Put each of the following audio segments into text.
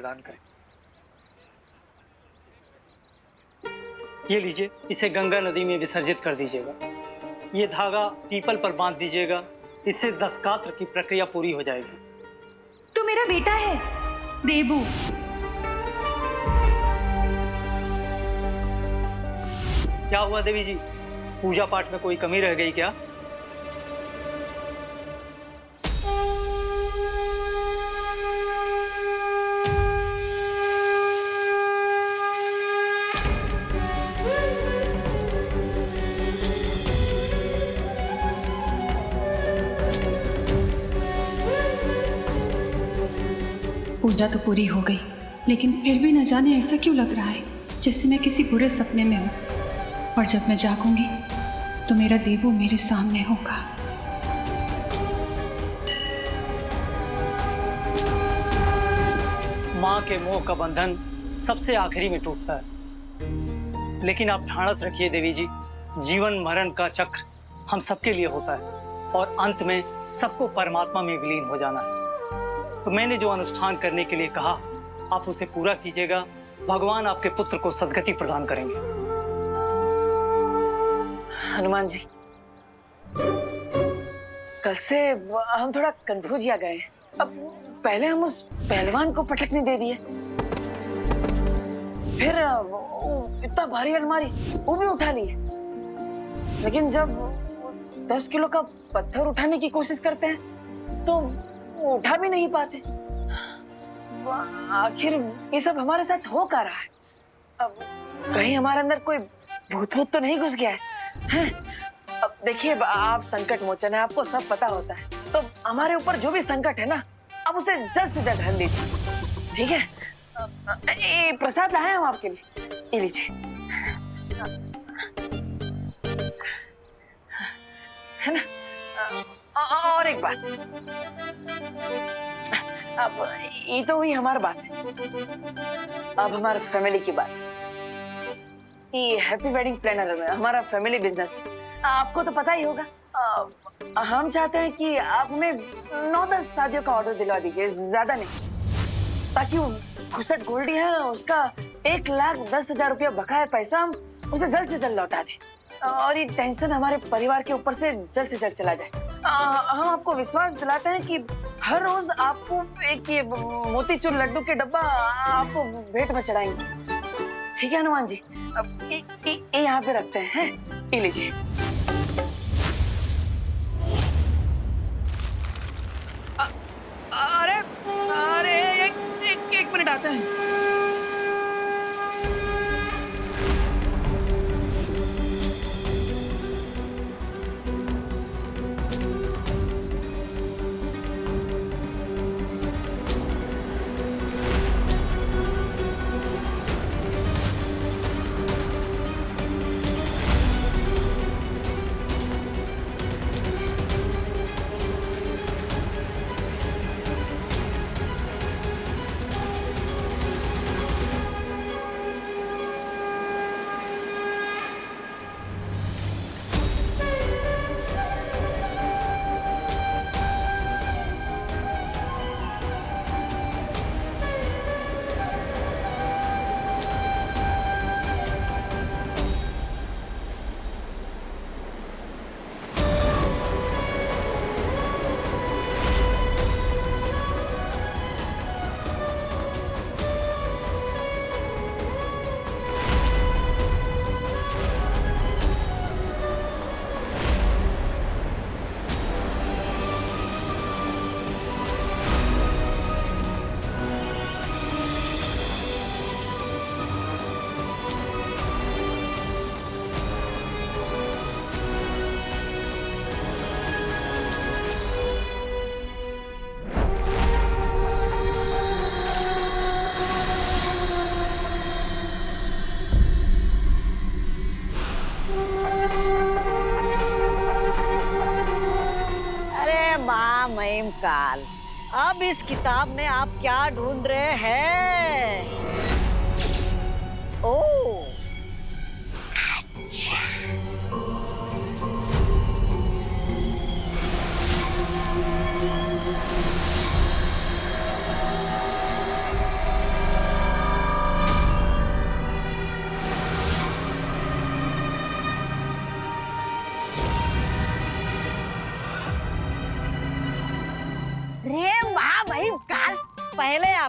प्रदान करें। ये लीजिए, इसे गंगा नदी में विसर्जित कर दीजिएगा। ये धागा पीपल पर बांध दीजिएगा, इससे 10 गात्र की प्रक्रिया पूरी हो जाएगी। तो मेरा बेटा है देबू। क्या हुआ देवी जी, पूजा पाठ में कोई कमी रह गई क्या? पूजा तो पूरी हो गई, लेकिन फिर भी न जाने ऐसा क्यों लग रहा है जैसे मैं किसी बुरे सपने में हूँ। और जब मैं जागूंगी तो मेरा देबू मेरे सामने होगा। माँ के मोह का बंधन सबसे आखिरी में टूटता है, लेकिन आप ढाढ़स रखिए देवी जी, जीवन मरण का चक्र हम सबके लिए होता है और अंत में सबको परमात्मा में विलीन हो जाना है। तो मैंने जो अनुष्ठान करने के लिए कहा, आप उसे पूरा कीजिएगा। भगवान आपके पुत्र को सद्गति प्रदान करेंगे। हनुमान जी, कल से हम थोड़ा कंफ्यूज गए हैं। अब पहले हम उस पहलवान को पटकने दे दिए, फिर इतना भारी अलमारी वो भी उठा लिए, लेकिन जब 10 किलो का पत्थर उठाने की कोशिश करते हैं तो उठा भी नहीं पाते। आखिर ये सब हमारे साथ हो क्या रहा है? अब कहीं हमारे अंदर कोई भूत तो नहीं घुस गया है? अब देखिए, आप संकट मोचन है, आपको सब पता होता है, तो हमारे ऊपर जो भी संकट है ना, आप उसे जल्द से जल्द हल दीजिए, ठीक है? ये प्रसाद लाए हम आपके लिए, ये लीजिए। है ना? और एक बात, अब ये तो हुई हमारी बात है, अब हमारे फैमिली की बात। ये हैप्पी वेडिंग प्लानर में हमारा फैमिली बिजनेस है, आपको तो पता ही होगा। हम चाहते हैं कि आप हमें 9-10 शादियों का ऑर्डर दिलवा दीजिए, ज्यादा नहीं, ताकि वो खुसट गोल्डी है उसका 1,10,000 रुपया बकाया पैसा हम उसे जल्द से जल्द लौटा दें और ये टेंशन हमारे परिवार के ऊपर से जल्द से जल्द चला जाए। हम आपको विश्वास दिलाते हैं कि हर रोज आपको एक ये मोतीचूर लड्डू के डब्बा आपको भेंट में चढ़ाएंगे, ठीक है हनुमान जी? अब ये यहाँ पे रखते हैं, ये लीजिए। अरे अरे एक मिनट आते हैं। महिम काल, अब इस किताब में आप क्या ढूंढ रहे हैं? ओह, अच्छा।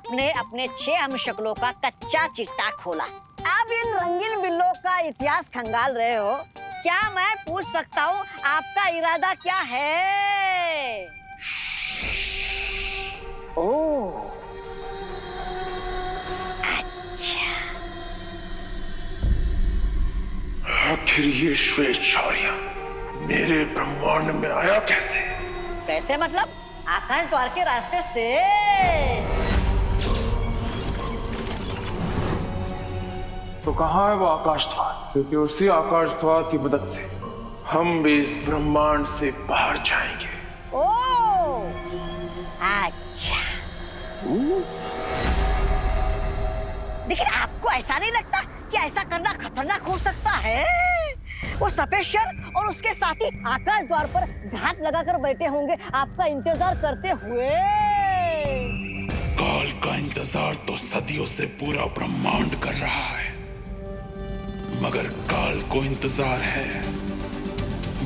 आपने अपने 6 हमशक्लों का कच्चा चिट्टा खोला। आप इन रंगीन बिल्लों का इतिहास खंगाल रहे हो। क्या मैं पूछ सकता हूँ आपका इरादा क्या है? ओह, अच्छा। आखिर ये श्वेत शौर्य मेरे ब्रह्मांड में आया कैसे? कैसे मतलब? आकाश द्वार के रास्ते से। तो कहाँ है वो आकाश द्वार? क्योंकि उसी आकाश द्वार की मदद से हम भी इस ब्रह्मांड से बाहर जाएंगे। ओह, अच्छा। लेकिन आपको ऐसा नहीं लगता कि ऐसा करना खतरनाक हो सकता है? वो सफेद शेर और उसके साथी आकाश द्वार पर घात लगाकर बैठे होंगे आपका इंतजार करते हुए। काल का इंतजार तो सदियों से पूरा ब्रह्मांड कर रहा है, मगर काल को इंतजार है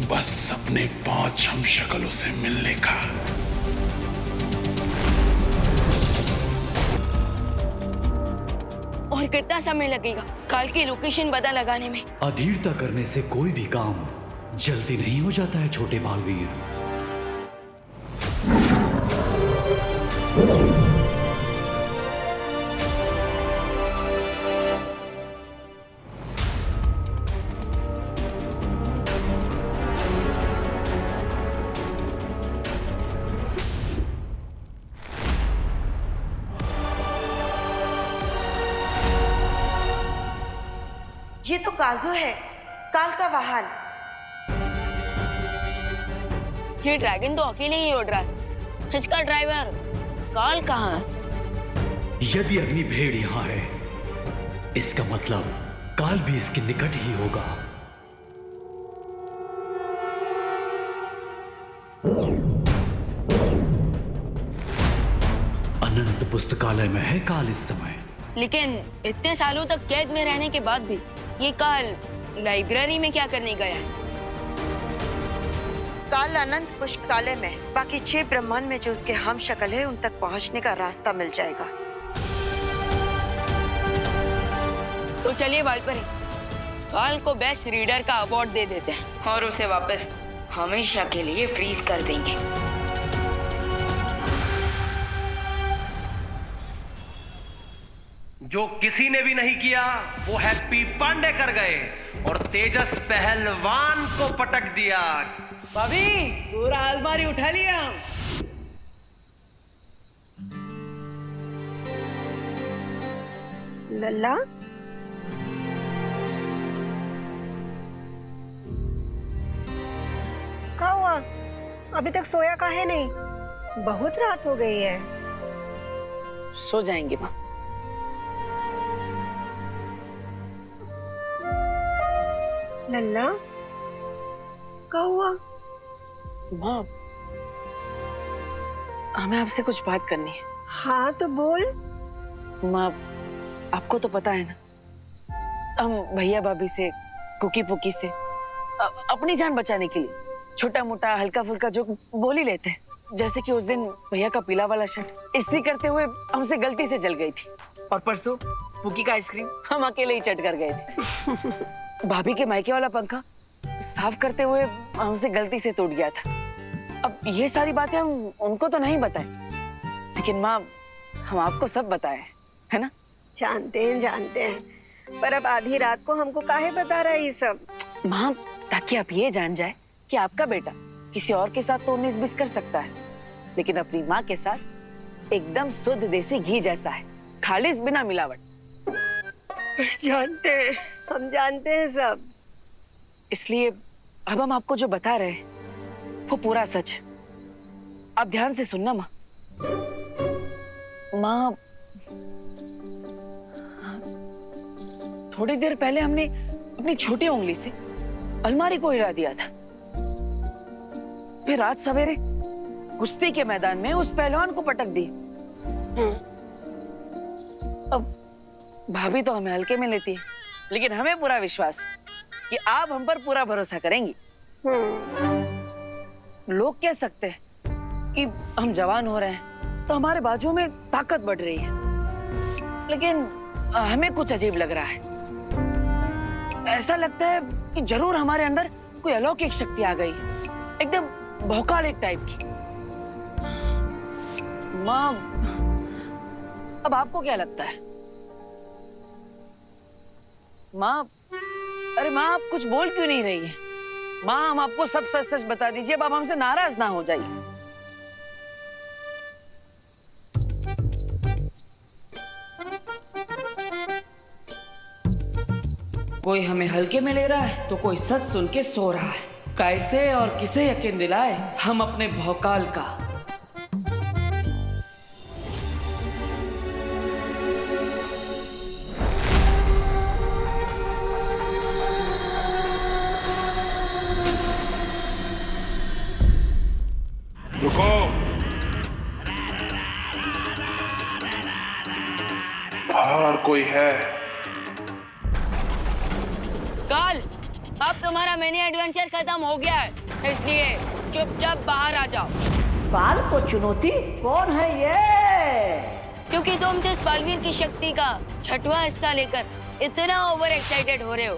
बस अपने 5 हमशक्लों से मिलने का। और कितना समय लगेगा काल की लोकेशन पता लगाने में? अधीरता करने से कोई भी काम जल्दी नहीं हो जाता है छोटे बालवीर। ये तो काजू है, काल का वाहन। ये ड्रैगन तो अकेले ही उड़ रहा है, इसका ड्राइवर काल कहाँ है? यदि अग्नि भेड़ यहाँ है, इसका मतलब काल भी इसके निकट ही होगा। अनंत पुस्तकालय में है काल इस समय। लेकिन इतने सालों तक कैद में रहने के बाद भी ये काल लाइब्रेरी में क्या करने गया है? काल अनंत पुस्तकालय में, बाकी 6 ब्रह्मांड में जो उसके हम शक्ल है उन तक पहुंचने का रास्ता मिल जाएगा। तो चलिए वालपरी, काल को बेस्ट रीडर का अवार्ड दे देते हैं और उसे वापस हमेशा के लिए फ्रीज कर देंगे। जो किसी ने भी नहीं किया वो हैप्पी पांडे कर गए और तेजस पहलवान को पटक दिया। भाभी, पूरा अलमारी उठा लिया। लल्ला, क्या हुआ? अभी तक सोया काहे नहीं? बहुत रात हो गई है। सो जाएंगे माँ। लल्ला, क्या हुआ? माँ, हमें आपसे कुछ बात करनी है। हाँ तो बोल। माँ, आपको तो पता है ना, हम भैया भाभी से, कुकी पुकी से अपनी जान बचाने के लिए छोटा मोटा हल्का फुल्का जो बोल ही लेते हैं। जैसे कि उस दिन भैया का पीला वाला शर्ट इस्त्री करते हुए हमसे गलती से जल गई थी, और परसों पुकी का आइसक्रीम हम अकेले ही चट कर गए थे। भाभी के मायके वाला पंखा साफ करते हुए हमसे गलती से टूट गया था। अब ये सारी बातें हम उनको तो नहीं बताएं, लेकिन माँ, हम आपको सब बताएं, है ना? जानते हैं, पर अब आधी रात को हमको काहे बता रहा है ये सब? माँ, ताकि आप ये जान जाए कि आपका बेटा किसी और के साथ तो 19-20 कर सकता है, लेकिन अपनी माँ के साथ एकदम शुद्ध देसी घी जैसा है, खालिस बिना मिलावट। हम जानते हैं सब। इसलिए अब हम आपको जो बता रहे हैं वो पूरा सच है। आप ध्यान से सुनना माँ। माँ, थोड़ी देर पहले हमने अपनी छोटी उंगली से अलमारी को हिला दिया था, फिर आज सवेरे कुश्ती के मैदान में उस पहलवान को पटक दी। अब भाभी तो हमें हल्के में लेती है, लेकिन हमें पूरा विश्वास है कि आप हम पर पूरा भरोसा करेंगी। लोग कह सकते हैं कि हम जवान हो रहे हैं तो हमारे बाजुओं में ताकत बढ़ रही है, लेकिन हमें कुछ अजीब लग रहा है। ऐसा लगता है कि जरूर हमारे अंदर कोई अलौकिक शक्ति आ गई, एकदम भौकालिक टाइप की। माँ, अब आपको क्या लगता है? माँ, अरे माँ, आप कुछ बोल क्यों नहीं रही है? माँ, हम आपको सब सच सच बता दीजिए, अब आप हमसे नाराज ना हो जाइए। कोई हमें हल्के में ले रहा है तो कोई सच सुन के सो रहा है। कैसे और किसे यकीन दिलाए हम अपने भौकाल का? रुको। बाहर कोई है? काल, अब तुम्हारा मिनी एडवेंचर खत्म हो गया है, इसलिए चुपचाप बाहर आ जाओ। काल को चुनौती? कौन है ये? क्योंकि तुम जिस बलवीर की शक्ति का 6वां हिस्सा लेकर इतना ओवर एक्साइटेड हो रहे हो,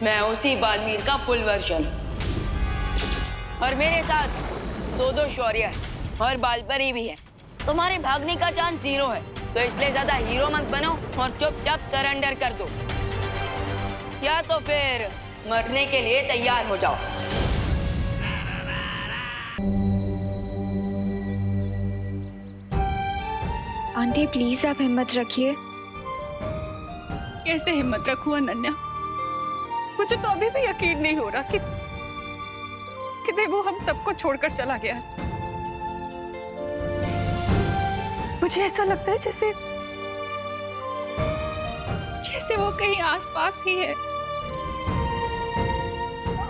मैं उसी बालवीर का फुल वर्जन। और मेरे साथ दो शौर्य और बालपरी भी है। तुम्हारे भागने का चांस 0 है, तो इसलिए ज्यादा हीरो मत बनो और चुपचाप सरेंडर कर दो, या तो फिर मरने के लिए तैयार हो जाओ। आंटी प्लीज आप हिम्मत रखिए। कैसे हिम्मत रखूं अनन्या? मुझे तो अभी भी यकीन नहीं हो रहा कि देवू हम सबको छोड़कर चला गया। मुझे ऐसा लगता है जैसे वो कहीं आसपास ही है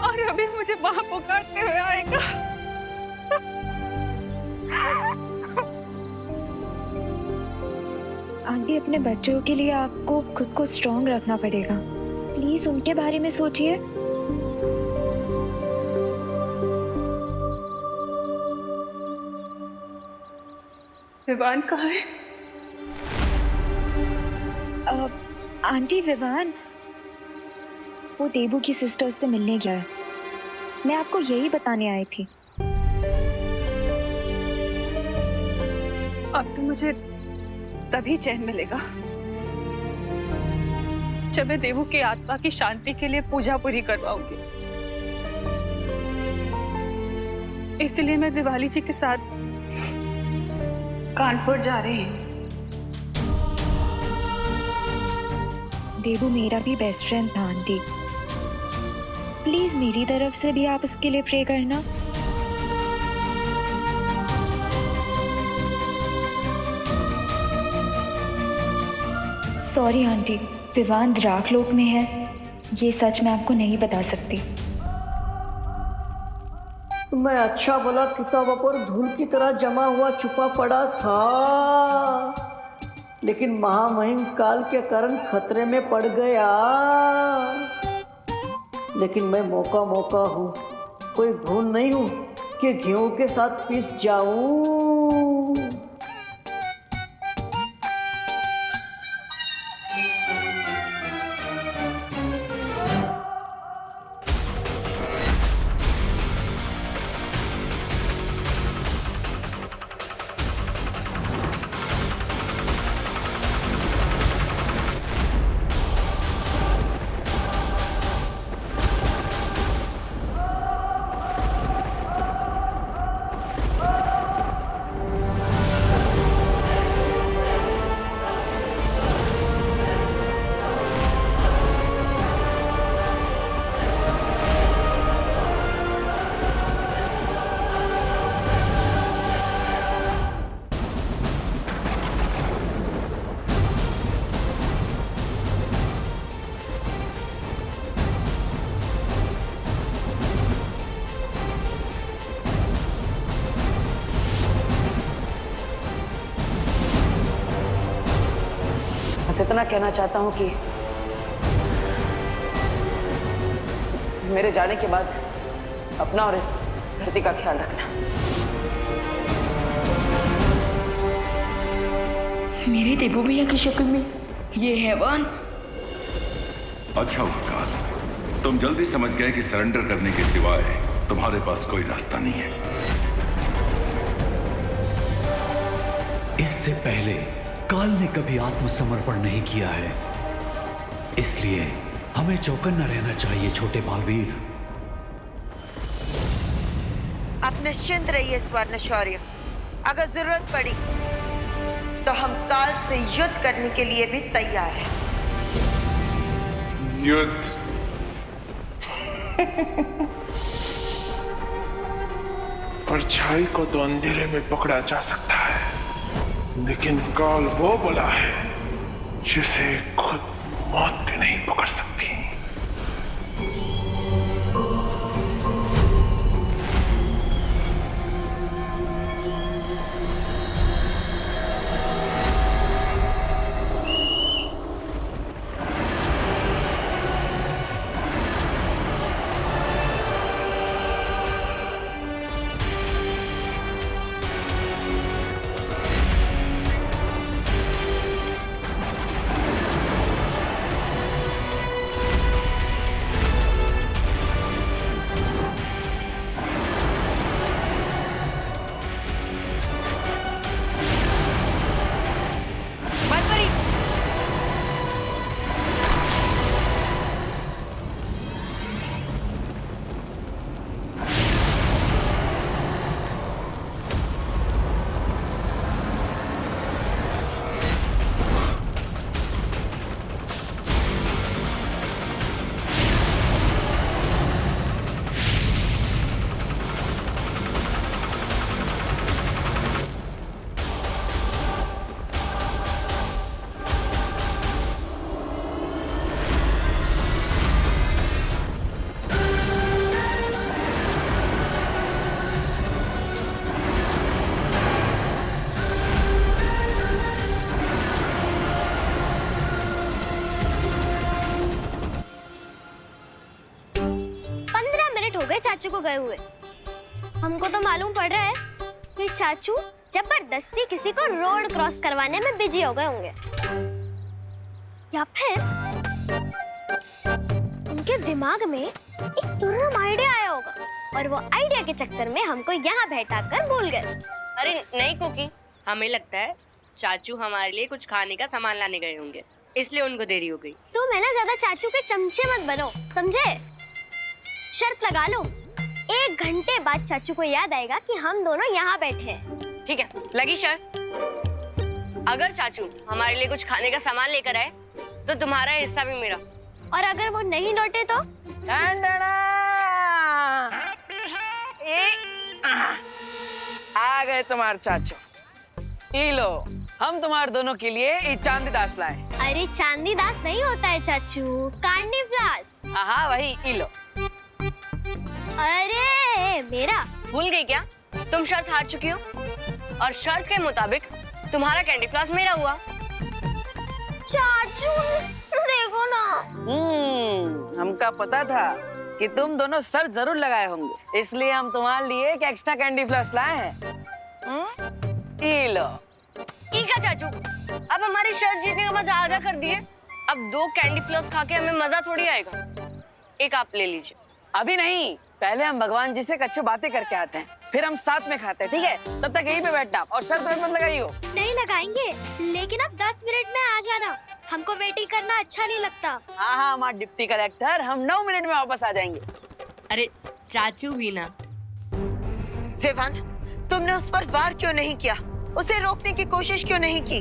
और अभी मुझे वहां पुकारते हुए आएगा। आंटी अपने बच्चों के लिए आपको खुद को स्ट्रॉन्ग रखना पड़ेगा। प्लीज उनके बारे में सोचिए। विवान कहाँ है? आंटी विवान वो देबू की सिस्टर से मिलने गया है। मैं आपको यही बताने आई थी। अब तो मुझे तभी चैन मिलेगा जब मैं देवू की आत्मा की शांति के लिए पूजा पूरी करवाऊंगी। इसलिए मैं दिवाली जी के साथ कानपुर जा रही हूँ। देबू मेरा भी बेस्ट फ्रेंड था आंटी। प्लीज मेरी तरफ से भी आप उसके लिए प्रे करना। सॉरी आंटी, विवान द्राकलोक में है, ये सच मैं आपको नहीं बता सकती। मैं अच्छा भला किताबों पर धूल की तरह जमा हुआ छुपा पड़ा था, लेकिन महामहिम काल के कारण खतरे में पड़ गया। लेकिन मैं मौका हूँ, कोई भूल नहीं हूँ कि गेहूं के साथ पिस जाऊं। बस इतना कहना चाहता हूँ कि मेरे जाने के बाद अपना और इस धरती का ख्याल रखना। मेरे देबू भैया की शक्ल में ये हैवान। अच्छा हुआ काल, तुम जल्दी समझ गए कि सरेंडर करने के सिवाय तुम्हारे पास कोई रास्ता नहीं है। इससे पहले काल ने कभी आत्मसमर्पण नहीं किया है, इसलिए हमें चौकन्ना रहना चाहिए छोटे बालवीर। आप निश्चिंत रहिए स्वर्ण शौर्य, अगर जरूरत पड़ी तो हम काल से युद्ध करने के लिए भी तैयार हैं। युद्ध? परछाई को तो अंधेरे में पकड़ा जा सकता है, लेकिन काल वो बला है जिसे खुद मौत भी नहीं पकड़ सकती। चाचू को गए हुए। हमको तो मालूम पड़ रहा है कि चाचू जबरदस्ती किसी को रोड क्रॉस करवाने में बिजी हो गए होंगे, या फिर उनके दिमाग में एक तुर्रम आइडिया आया होगा और वो आइडिया के चक्कर में हमको यहाँ बैठाकर भूल गए। अरे नहीं कुकी, हमें लगता है चाचू हमारे लिए कुछ खाने का सामान लाने गए होंगे, इसलिए उनको देरी हो गई। तुम है ना ज्यादा चाचू के चमचे मत बनो, समझे? शर्त लगा लो, 1 घंटे बाद चाचू को याद आएगा कि हम दोनों यहाँ बैठे हैं। ठीक है, लगी शर्त। अगर चाचू हमारे लिए कुछ खाने का सामान लेकर आए तो तुम्हारा हिस्सा भी मेरा, और अगर वो नहीं लौटे तो? आ गए तुम्हारे चाचू। ये लो, हम तुम्हारे दोनों के लिए ये चांदी दास लाए। अरे चांदी दास नहीं होता है चाचू, कांडी फ्लास। हाँ वही, ये लो। अरे मेरा भूल गई क्या? तुम शर्त हार चुकी हो और शर्त के मुताबिक तुम्हारा कैंडी फ्लास मेरा हुआ। चाचू देखो ना। हमका पता था कि तुम दोनों शर्त जरूर लगाए होंगे, इसलिए हम तुम्हारे लिए एक एक्स्ट्रा कैंडी फ्लास लाए हैं। ये लो। ठीक है चाचू, अब हमारी शर्त जीतने का मजा आधा कर दिए। अब 2 कैंडी फ्लास खा के हमें मजा थोड़ी आएगा। एक आप ले लीजिए। अभी नहीं, पहले हम भगवान जी से अच्छी बातें करके आते हैं, फिर हम साथ में खाते हैं, ठीक है? तब तक यहीं पे बैठना और शर्त मत लगाइयो। नहीं लगाएंगे, लेकिन अब 10 मिनट में आ जाना, हमको वेटिंग करना अच्छा नहीं लगता। हाँ हमारे डिप्टी कलेक्टर, हम 9 मिनट में वापस आ जाएंगे। अरे चाचू भी ना। विवान, तुमने उस पर वार क्यों नहीं किया? उसे रोकने की कोशिश क्यों नहीं की?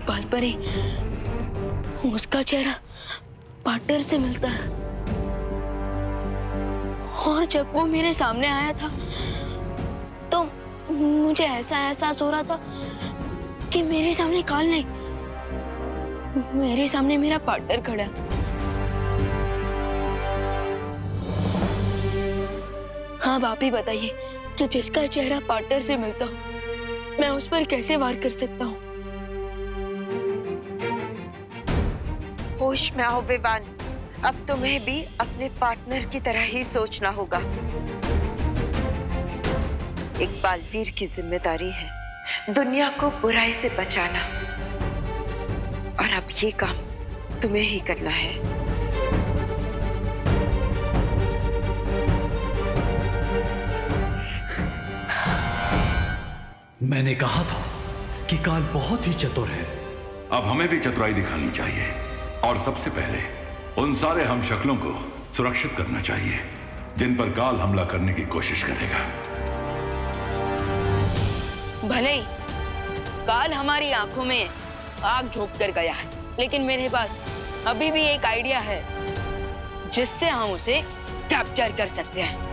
बालपरी, उसका चेहरा पार्टनर से मिलता है, और जब वो मेरे सामने आया था तो मुझे ऐसा एहसास हो रहा था कि मेरे सामने काल नहीं, मेरे सामने मेरा पार्टनर खड़ा है। हाँ आप ही बताइए कि जिसका चेहरा पार्टनर से मिलता हो, मैं उस पर कैसे वार कर सकता हूँ? होश में आओ विवान, अब तुम्हें भी अपने पार्टनर की तरह ही सोचना होगा। एक बालवीर की जिम्मेदारी है दुनिया को बुराई से बचाना, और अब ये काम तुम्हें ही करना है। मैंने कहा था कि काल बहुत ही चतुर है। अब हमें भी चतुराई दिखानी चाहिए, और सबसे पहले उन सारे हमशक्लों को सुरक्षित करना चाहिए जिन पर काल हमला करने की कोशिश करेगा। भले ही काल हमारी आंखों में आग झोंक कर गया है, लेकिन मेरे पास अभी भी एक आइडिया है जिससे हम उसे कैप्चर कर सकते हैं।